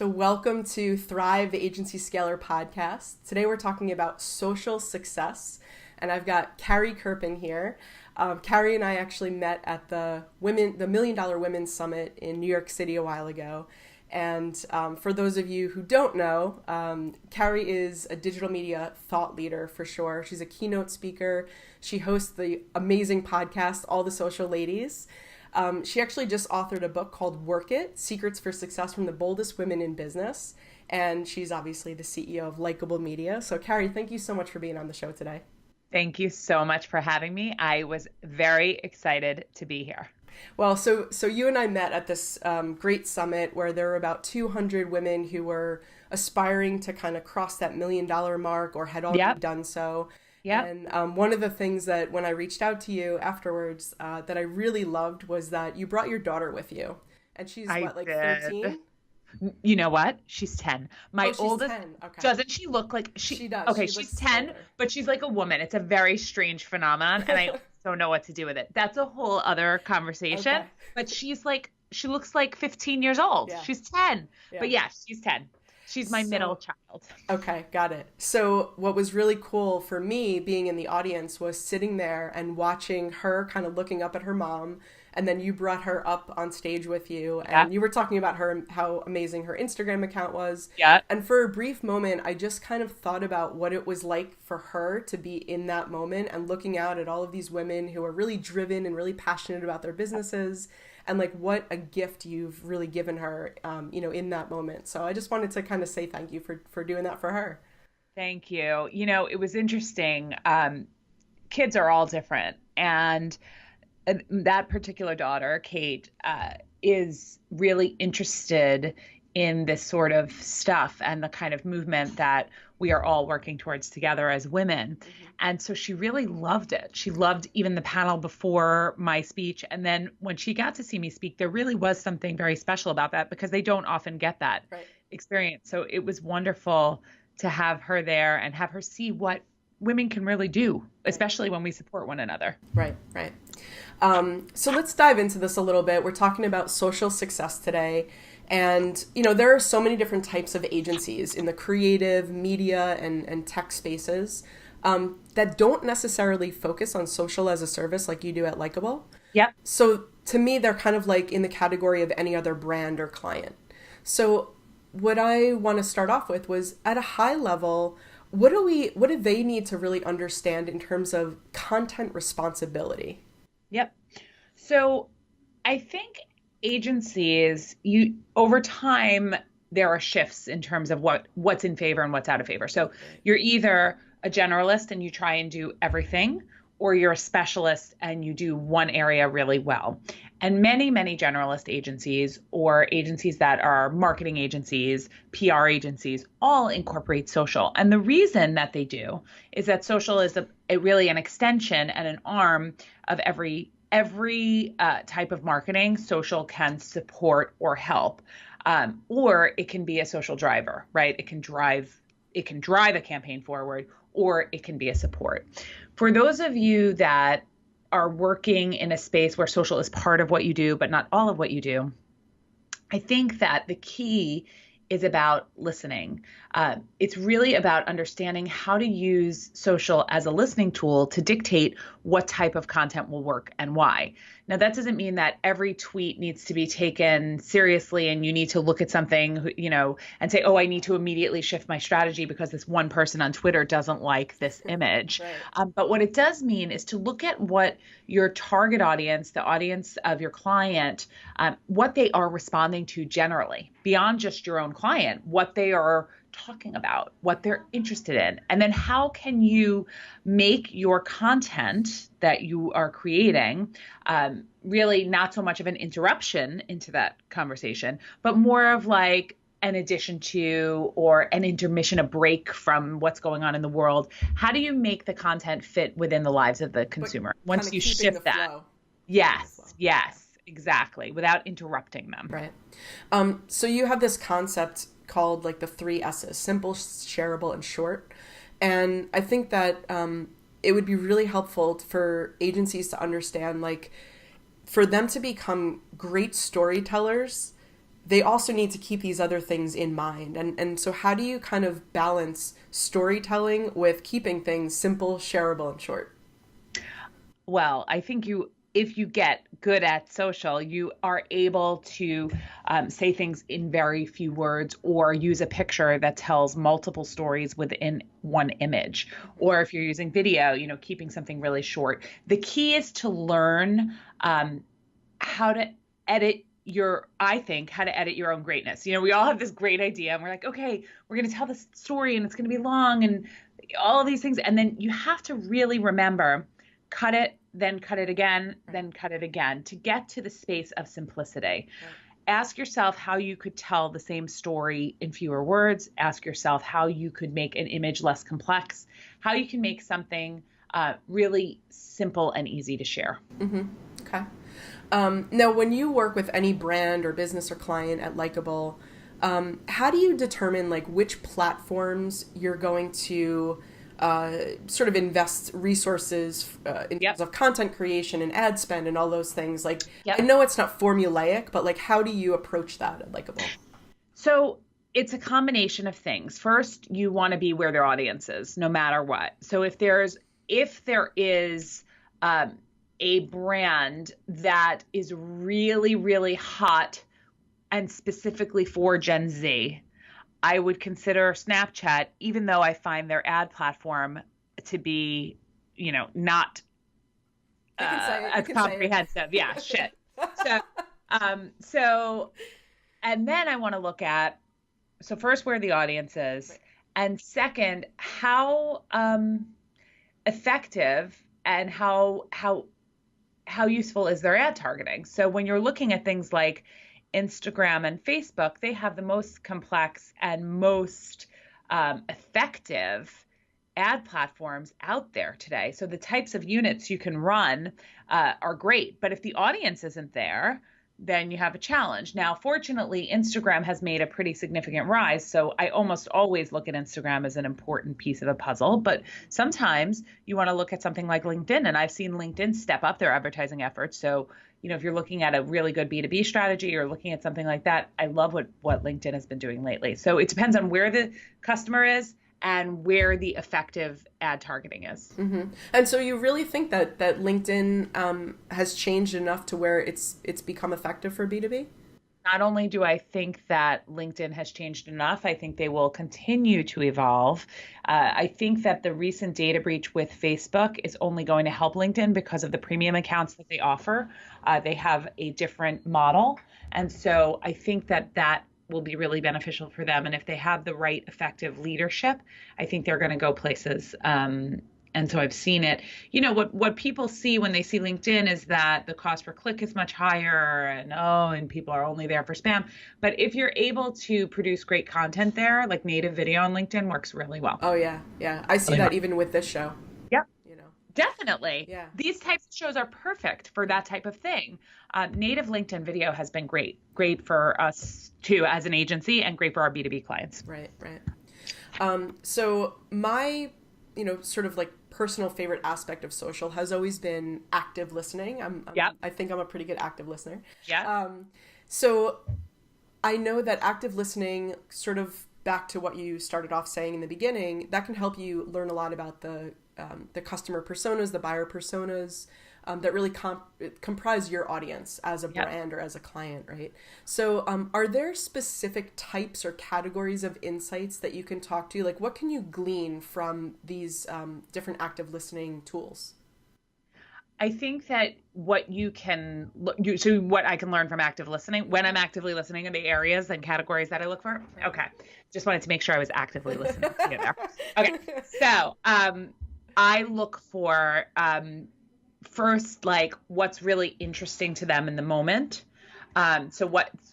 So, welcome to Thrive, the Agency Scaler podcast. Today, we're talking about social success, and I've got Carrie Kerpen here. Carrie and I actually met at the Million Dollar Women's Summit in New York City a while ago. And for those of you who don't know, Carrie is a digital media thought leader for sure. She's a keynote speaker. She hosts the amazing podcast, All the Social Ladies. She actually just authored a book called Work It, Secrets for Success from the Boldest Women in Business. And she's obviously the CEO of Likeable Media. So Carrie, thank you so much for being on the show today. Thank you so much for having me. I was very excited to be here. Well, so you and I met at this great summit where there were about 200 women who were aspiring to kind of cross that $1 million mark or had already done so. Yeah. And one of the things that when I reached out to you afterwards that I really loved was that you brought your daughter with you. And she's I like did. 13? You know what? She's 10. My she's oldest, 10. Okay. doesn't she look like She does. Okay, She she's looks 10, older. but she's like a woman. It's a very strange phenomenon, and I don't know what to do with it. That's a whole other conversation. Okay. But she looks like 15 years old. Yeah. She's 10. Yeah. But yeah, she's 10. She's my middle child. Okay, got it. So what was really cool for me being in the audience was sitting there and watching her kind of looking up at her mom, and then you brought her up on stage with you, and you were talking about her, how amazing her Instagram account was. Yeah. And for a brief moment, I just kind of thought about what it was like for her to be in that moment and looking out at all of these women who are really driven and really passionate about their businesses, and like what a gift you've really given her, in that moment. So I just wanted to kind of say thank you for doing that for her. Thank you. It was interesting. Kids are all different. And that particular daughter, Kate, is really interested in this sort of stuff and the kind of movement that we are all working towards together as women. Mm-hmm. And so she really loved it. She loved even the panel before my speech. And then when she got to see me speak, there really was something very special about that because they don't often get that experience. So it was wonderful to have her there and have her see what women can really do, especially when we support one another. Right. So let's dive into this a little bit. We're talking about social success today. And, there are so many different types of agencies in the creative, media, and tech spaces that don't necessarily focus on social as a service like you do at Likeable. Yeah. So to me, they're kind of like in the category of any other brand or client. So what I want to start off with was at a high level, what do they need to really understand in terms of content responsibility? Yep. So I think agencies, over time, there are shifts in terms of what's in favor and what's out of favor. So you're either a generalist and you try and do everything, or you're a specialist and you do one area really well. And many, many generalist agencies or agencies that are marketing agencies, PR agencies, all incorporate social. And the reason that they do is that social is really an extension and an arm of every type of marketing. Social can support or help, or it can be a social driver, right? It can drive a campaign forward, or it can be a support. For those of you that are working in a space where social is part of what you do, but not all of what you do, I think that the key is about listening. It's really about understanding how to use social as a listening tool to dictate what type of content will work and why. Now, that doesn't mean that every tweet needs to be taken seriously and you need to look at something, and say, oh, I need to immediately shift my strategy because this one person on Twitter doesn't like this image. Right. But what it does mean is to look at what your target audience, the audience of your client, what they are responding to generally, beyond just your own client, what they are talking about, what they're interested in. And then how can you make your content that you are creating really not so much of an interruption into that conversation, but more of like an addition to or an intermission, a break from what's going on in the world. How do you make the content fit within the lives of the consumer once you shift that? Yes, exactly, without interrupting them. Right. So you have this concept called like the 3 S's: simple, shareable, and short. And I think that it would be really helpful for agencies to understand, like, for them to become great storytellers, they also need to keep these other things in mind. And so how do you kind of balance storytelling with keeping things simple, shareable, and short? Well, I think if you get good at social, you are able to say things in very few words, or use a picture that tells multiple stories within one image. Or if you're using video, keeping something really short. The key is to learn how to edit how to edit your own greatness. We all have this great idea and we're like, okay, we're going to tell this story and it's going to be long and all of these things. And then you have to really remember, cut it, then cut it again, then cut it again, to get to the space of simplicity. Right. Ask yourself how you could tell the same story in fewer words. Ask yourself how you could make an image less complex, how you can make something really simple and easy to share. Mm-hmm. Okay. Now, when you work with any brand or business or client at Likeable, how do you determine which platforms you're going to sort of invest resources in terms of content creation and ad spend and all those things? I know it's not formulaic, but how do you approach that at Likeable? So it's a combination of things. First, you want to be where their audience is, no matter what. So if there is a brand that is really, really hot and specifically for Gen Z, I would consider Snapchat, even though I find their ad platform to be, not as comprehensive. Yeah, shit. So, and then I want to look at, so first, where the audience is, right. And second, how effective and how useful is their ad targeting. So when you're looking at things like Instagram and Facebook, they have the most complex and most effective ad platforms out there today. So the types of units you can run are great. But if the audience isn't there, then you have a challenge. Now, fortunately, Instagram has made a pretty significant rise. So I almost always look at Instagram as an important piece of a puzzle. But sometimes you want to look at something like LinkedIn. And I've seen LinkedIn step up their advertising efforts. So if you're looking at a really good B2B strategy or looking at something like that, I love what LinkedIn has been doing lately. So it depends on where the customer is and where the effective ad targeting is. Mm-hmm. And so you really think that LinkedIn has changed enough to where it's become effective for B2B? Not only do I think that LinkedIn has changed enough, I think they will continue to evolve. I think that the recent data breach with Facebook is only going to help LinkedIn because of the premium accounts that they offer. They have a different model. And so I think that will be really beneficial for them. And if they have the right effective leadership, I think they're going to go places. And so I've seen it. What people see when they see LinkedIn is that the cost per click is much higher and people are only there for spam. But if you're able to produce great content there, like native video on LinkedIn works really well. Oh, yeah. Yeah. I see that even with this show. Yep. Definitely. Yeah. These types of shows are perfect for that type of thing. Native LinkedIn video has been great for us too as an agency and great for our B2B clients. Right. So my, sort of personal favorite aspect of social has always been active listening. I think I'm a pretty good active listener. Yeah. So I know that active listening, sort of back to what you started off saying in the beginning, that can help you learn a lot about the customer personas, the buyer personas, that really comprise your audience as a brand or as a client, right? So are there specific types or categories of insights that you can talk to? What can you glean from these different active listening tools? I think that what I can learn from active listening, when I'm actively listening in the areas and categories that I look for. Okay. Just wanted to make sure I was actively listening to get there. Okay. So I look for first, what's really interesting to them in the moment. So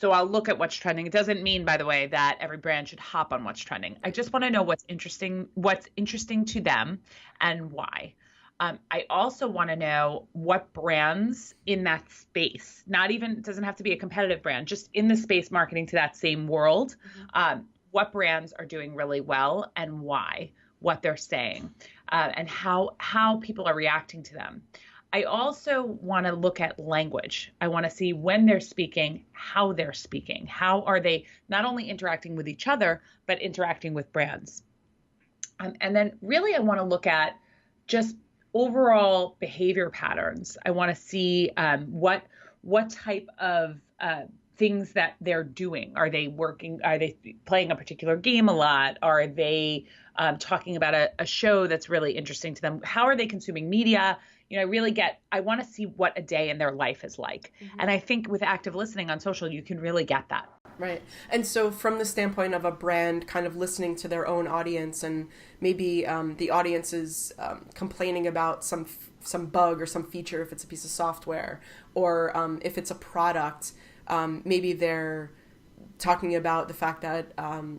I'll look at what's trending. It doesn't mean, by the way, that every brand should hop on what's trending. I just want to know what's interesting to them and why. I also want to know what brands in that space, it doesn't have to be a competitive brand, just in the space marketing to that same world, what brands are doing really well and why, what they're saying, and how people are reacting to them. I also want to look at language. I want to see when they're speaking, how they're speaking. How are they not only interacting with each other, but interacting with brands? And then really, I want to look at just overall behavior patterns. I want to see what type of things that they're doing. Are they working? Are they playing a particular game a lot? Are they talking about a show that's really interesting to them? How are they consuming media? I want to see what a day in their life is like. Mm-hmm. And I think with active listening on social, you can really get that. Right. And so from the standpoint of a brand kind of listening to their own audience, and maybe the audience is complaining about some bug or some feature, if it's a piece of software, or if it's a product, maybe they're talking about the fact that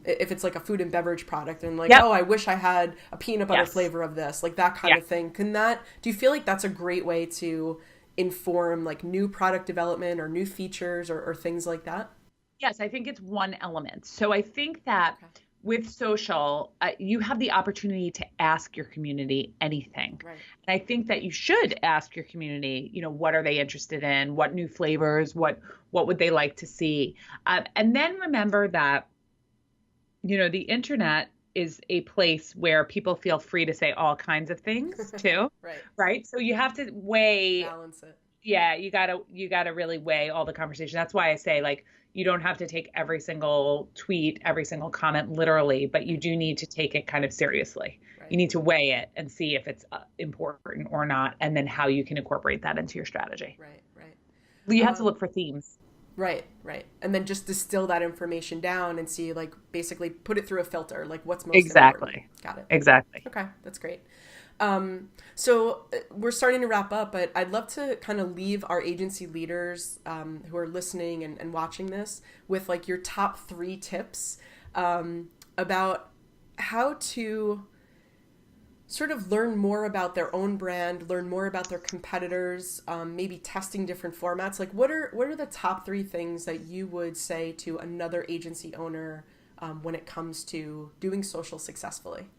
if it's like a food and beverage product and like, oh, I wish I had a peanut butter flavor of this, like that kind of thing. Do you feel like that's a great way to inform like new product development or new features or things like that? Yes, I think it's one element. So I think that with social, you have the opportunity to ask your community anything. Right. And I think that you should ask your community, what are they interested in? What new flavors? What would they like to see? And then remember that, the internet is a place where people feel free to say all kinds of things too. Right. So you have to balance it. Yeah, you gotta really weigh all the conversation. That's why I say, like, you don't have to take every single tweet, every single comment literally, but you do need to take it kind of seriously. Right. You need to weigh it and see if it's important or not, and then how you can incorporate that into your strategy. Right. You have to look for themes. Right. And then just distill that information down and see, like, basically put it through a filter, like what's most important. Got it. Exactly. Okay, that's great. So we're starting to wrap up, but I'd love to kind of leave our agency leaders who are listening and watching this with like your top 3 tips about how to sort of learn more about their own brand, learn more about their competitors, maybe testing different formats. Like what are the top 3 things that you would say to another agency owner when it comes to doing social successfully?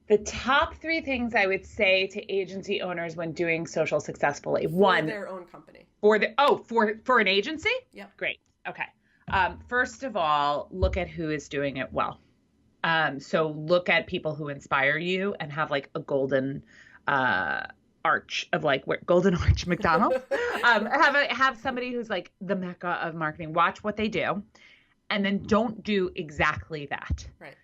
The top 3 things I would say to agency owners when doing social successfully. One, their own company. For an agency? Yeah. Great. Okay. First of all, look at who is doing it well. So look at people who inspire you and have like a golden arch of like golden arch McDonald's. Have somebody who's like the mecca of marketing. Watch what they do, and then don't do exactly that. Right.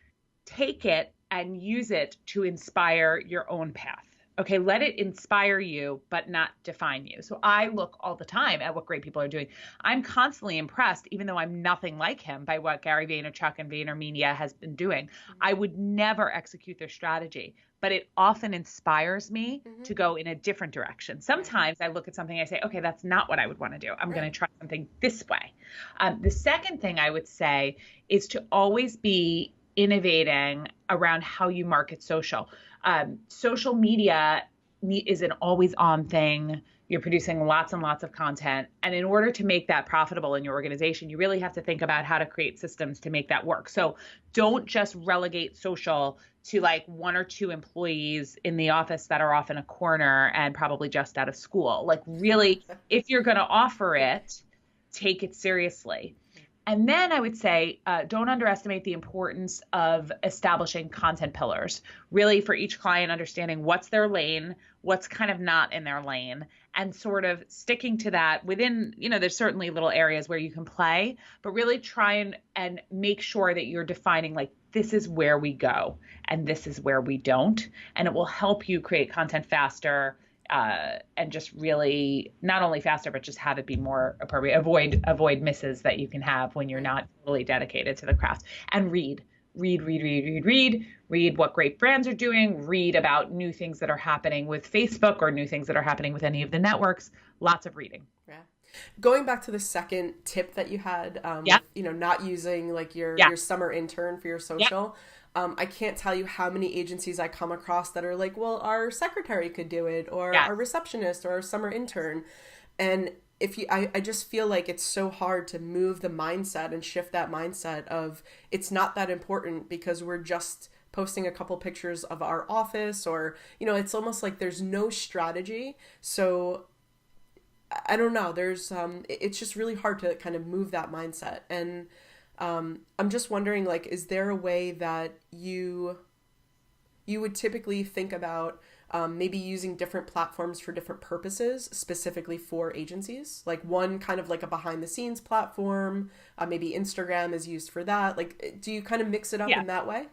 Take it and use it to inspire your own path. Okay, let it inspire you, but not define you. So I look all the time at what great people are doing. I'm constantly impressed, even though I'm nothing like him, by what Gary Vaynerchuk and VaynerMedia has been doing. Mm-hmm. I would never execute their strategy, but it often inspires me to go in a different direction. Sometimes I look at something, I say, okay, that's not what I would want to do. I'm going to try something this way. The second thing I would say is to always be innovating around how you market social. Social media is an always on thing. You're producing lots and lots of content. And in order to make that profitable in your organization, you really have to think about how to create systems to make that work. So don't just relegate social to like 1 or 2 employees in the office that are off in a corner and probably just out of school. Like really, if you're going to offer it, take it seriously. And then I would say, don't underestimate the importance of establishing content pillars, really for each client understanding what's their lane, what's kind of not in their lane, and sort of sticking to that within, there's certainly little areas where you can play, but really try and make sure that you're defining like, this is where we go and this is where we don't. And it will help you create content faster, and just really not only faster, but just have it be more appropriate. Avoid misses that you can have when you're not fully dedicated to the craft. And read what great brands are doing, read about new things that are happening with Facebook or new things that are happening with any of the networks. Lots of reading. Yeah. Going back to the second tip that you had, not using like your summer intern for your social. I can't tell you how many agencies I come across that are like, well, our secretary could do it, or our receptionist, or our summer intern. And I just feel like it's so hard to move the mindset and shift that mindset of it's not that important because we're just posting a couple pictures of our office, or, it's almost like there's no strategy. So I don't know. It's just really hard to kind of move that mindset. And I'm just wondering, like, is there a way that you would typically think about maybe using different platforms for different purposes, specifically for agencies? Like one kind of like a behind the scenes platform, maybe Instagram is used for that. Like, do you kind of mix it up Yeah. in that way?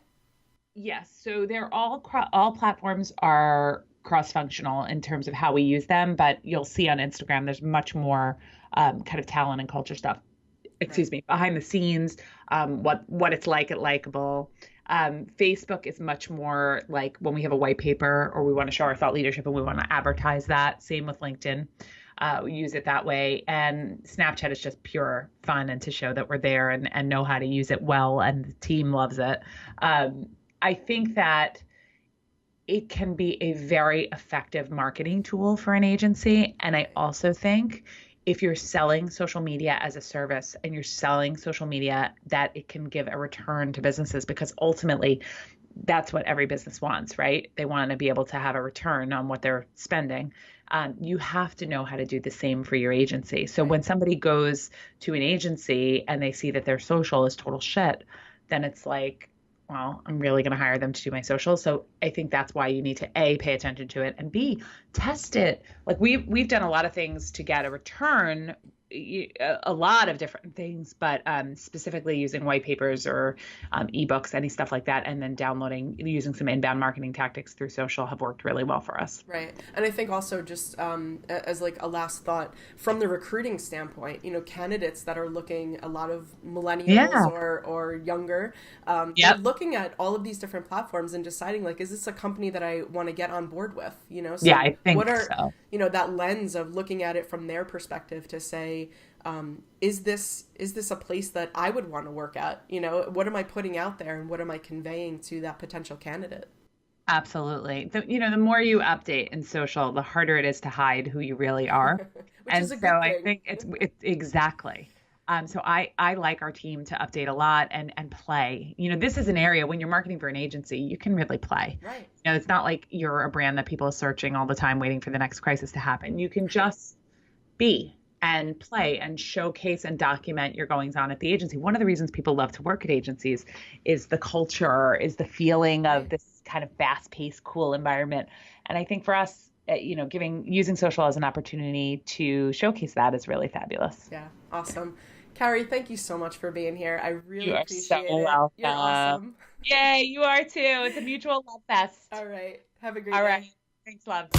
Yes. So they're all platforms are cross-functional in terms of how we use them, but you'll see on Instagram there's much more kind of talent and culture stuff. Right. Excuse me, behind the scenes, what it's like at Likeable. Facebook is much more like when we have a white paper or we want to show our thought leadership and we want to advertise that. Same with LinkedIn. We use it that way. And Snapchat is just pure fun and to show that we're there and know how to use it well, and the team loves it. I think that it can be a very effective marketing tool for an agency. And I also think if you're selling social media as a service and you're selling social media, that it can give a return to businesses, because ultimately that's what every business wants, right? They want to be able to have a return on what they're spending. You have to know how to do the same for your agency. So when somebody goes to an agency and they see that their social is total shit, then it's like, well, I'm really going to hire them to do my social. So I think that's why you need to A, pay attention to it, and B, test it. Like we've done a lot of things to get a return, a lot of different things, but specifically using white papers or ebooks, any stuff like that, and then using some inbound marketing tactics through social have worked really well for us. Right. And I think also just as like a last thought, from the recruiting standpoint, candidates that are looking, a lot of millennials Yeah. or younger, they're Yep. looking at all of these different platforms and deciding, like, is this a company that I want to get on board with? Yeah, So I what think are, so. that lens of looking at it from their perspective to say, is this a place that I would want to work at? What am I putting out there and what am I conveying to that potential candidate? Absolutely. The more you update in social, the harder it is to hide who you really are. Which is And a so good I thing. think it's exactly. So I like our team to update a lot and play. This is an area when you're marketing for an agency, you can really play. Right. It's not like you're a brand that people are searching all the time, waiting for the next crisis to happen. You can just be and play and showcase and document your goings on at the agency. One of the reasons people love to work at agencies is the culture, is the feeling of Right. this kind of fast-paced, cool environment. And I think for us, using social as an opportunity to showcase that is really fabulous. Yeah. Awesome. Carrie, thank you so much for being here. I really You are so appreciate it. You're welcome. awesome. Yay, you are too. It's a mutual love fest. All right. Have a great All day. right. Thanks, love.